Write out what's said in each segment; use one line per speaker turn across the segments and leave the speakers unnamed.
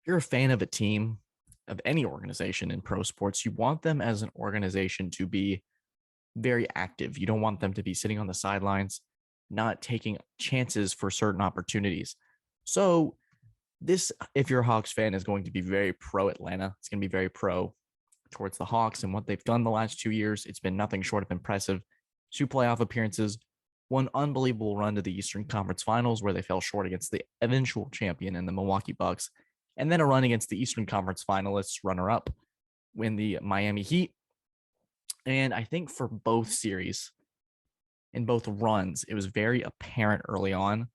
If you're a fan of a team, of any organization in pro sports, you want them as an organization to be very active. You don't want them to be sitting on the sidelines, not taking chances for certain opportunities. So, this, if you're a Hawks fan, is going to be very pro Atlanta. It's going to be very pro towards the Hawks and what they've done the last 2 years. It's been nothing short of impressive. 2 playoff appearances, one unbelievable run to the Eastern Conference Finals where they fell short against the eventual champion in the Milwaukee Bucks, and then a run against the Eastern Conference finalists, runner up, win the Miami Heat. And I think for both series, in both runs, it was very apparent early on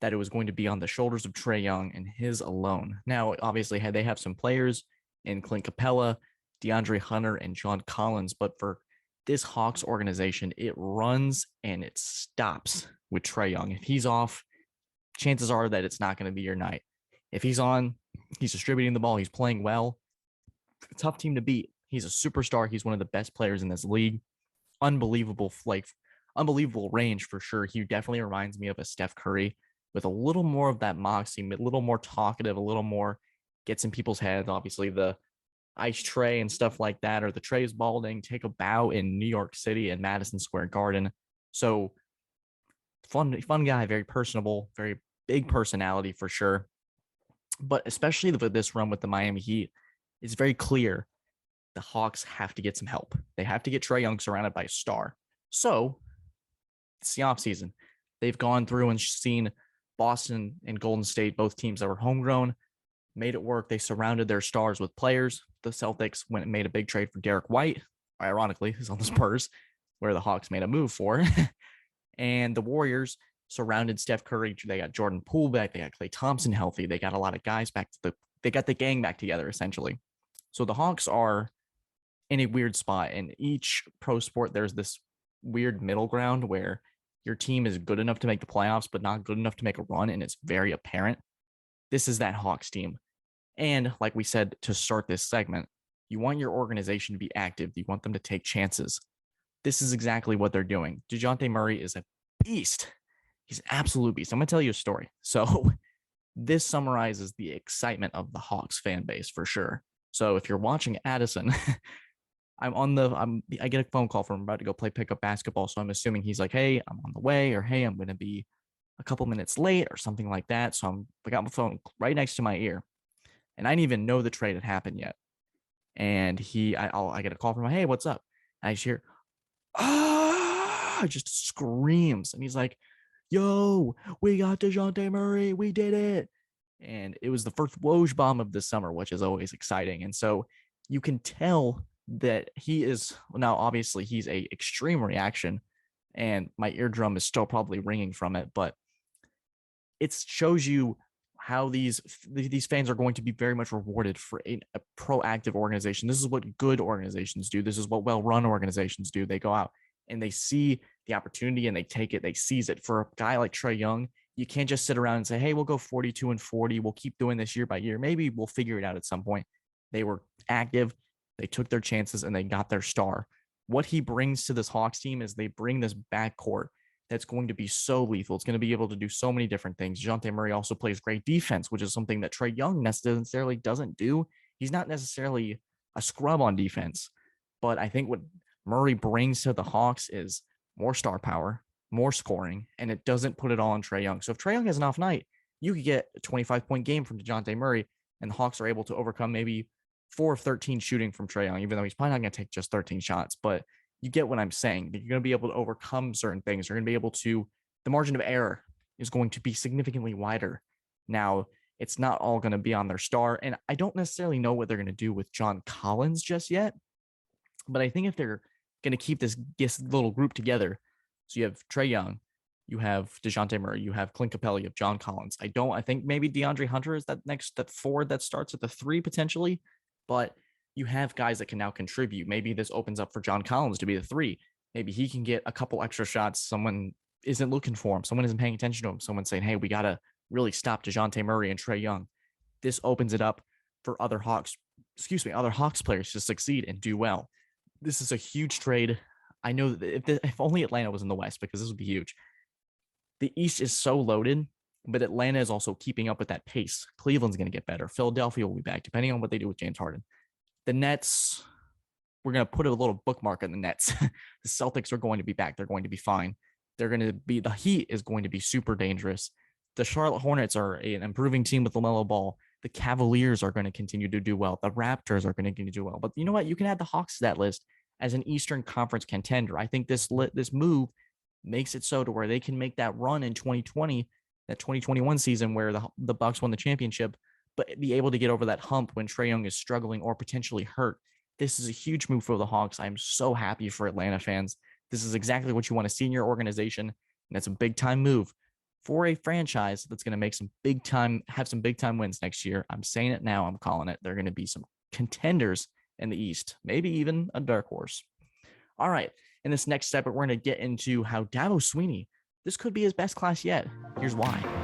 that it was going to be on the shoulders of Trae Young and his alone. Now, obviously, they have some players in Clint Capella, DeAndre Hunter, and John Collins, but for this Hawks organization, it runs and it stops with Trae Young. If he's off, chances are that it's not going to be your night. If he's on, he's distributing the ball, he's playing well. Tough team to beat. He's a superstar. He's one of the best players in this league. Unbelievable, unbelievable range for sure. He definitely reminds me of a Steph Curry with a little more of that moxie, a little more talkative, a little more gets in people's heads. Obviously, the ice tray and stuff like that, or the tray is balding, take a bow in New York City and Madison Square Garden. So fun guy, very personable, very big personality for sure. But especially with this run with the Miami Heat, it's very clear the Hawks have to get some help. They have to get Trae Young surrounded by a star. So it's the offseason. They've gone through and seen Boston and Golden State, both teams that were homegrown, made it work. They surrounded their stars with players. The Celtics went and made a big trade for Derek White, ironically, who's on the Spurs, where the Hawks made a move for. And the Warriors surrounded Steph Curry. They got Jordan Poole back. They got Klay Thompson healthy. They got a lot of guys back they got the gang back together, essentially. So the Hawks are in a weird spot. In each pro sport, there's this weird middle ground where your team is good enough to make the playoffs, but not good enough to make a run. And it's very apparent. This is that Hawks team. And like we said to start this segment, you want your organization to be active. You want them to take chances. This is exactly what they're doing. Dejounte Murray is a beast. He's an absolute beast. I'm going to tell you a story. So this summarizes the excitement of the Hawks fan base for sure. So if you're watching Addison, I get a phone call from him about to go play pickup basketball. So I'm assuming he's like, hey, I'm on the way, or hey, I'm going to be a couple minutes late or something like that. So I got my phone right next to my ear, and I didn't even know the trade had happened yet. And I get a call from him, hey, what's up? And I just hear, just screams. And he's like, yo, we got DeJounte Murray. We did it. And it was the first Woj bomb of the summer, which is always exciting. And so you can tell that he is now, obviously, he's a extreme reaction, and my eardrum is still probably ringing from it, but it shows you how these fans are going to be very much rewarded for a proactive organization. This is what good organizations do. This is what well-run organizations do. They go out and they see the opportunity and they take it, they seize it. For a guy like Trae Young, you can't just sit around and say, hey, we'll go 42-40. We'll keep doing this year by year. Maybe we'll figure it out at some point. They were active. They took their chances and they got their star. What he brings to this Hawks team is they bring this backcourt that's going to be so lethal. It's going to be able to do so many different things. DeJounte Murray also plays great defense, which is something that Trae Young necessarily doesn't do. He's not necessarily a scrub on defense, but I think what Murray brings to the Hawks is more star power, more scoring, and it doesn't put it all on Trae Young. So if Trae Young has an off night, you could get a 25-point game from DeJounte Murray, and the Hawks are able to overcome maybe 4 of 13 shooting from Trae Young, even though he's probably not going to take just 13 shots. But you get what I'm saying. You're going to be able to overcome certain things. You're going to be able to, the margin of error is going to be significantly wider. Now, it's not all going to be on their star. And I don't necessarily know what they're going to do with John Collins just yet. But I think if they're going to keep this little group together, so you have Trae Young, you have DeJounte Murray, you have Clint Capella, you have John Collins. I think maybe DeAndre Hunter is that forward that starts at the 3 potentially, but you have guys that can now contribute. Maybe this opens up for John Collins to be the 3. Maybe he can get a couple extra shots. Someone isn't looking for him. Someone isn't paying attention to him. Someone saying, hey, we got to really stop DeJounte Murray and Trae Young. This opens it up for other Hawks players to succeed and do well. This is a huge trade. I know that if only Atlanta was in the West, because this would be huge. The East is so loaded but Atlanta is also keeping up with that pace. Cleveland's going to get better. Philadelphia will be back, depending on what they do with James Harden. The Nets, we're going to put a little bookmark on the Nets. The Celtics are going to be back. They're going to be fine. The Heat is going to be super dangerous. The Charlotte Hornets are an improving team with LaMelo Ball. The Cavaliers are going to continue to do well. The Raptors are going to continue to do well. But you know what? You can add the Hawks to that list as an Eastern Conference contender. I think this move makes it so to where they can make that run in 2020, that 2021 season where the Bucks won the championship, but be able to get over that hump when Trae Young is struggling or potentially hurt. This is a huge move for the Hawks. I'm so happy for Atlanta fans. This is exactly what you want to see in your organization, and that's a big time move for a franchise that's going to make have some big time wins next year. I'm saying it now. I'm calling it. They're going to be some contenders in the East, maybe even a dark horse. All right. In this next step, we're going to get into how Dabo Swinney, this could be his best class yet. Here's why.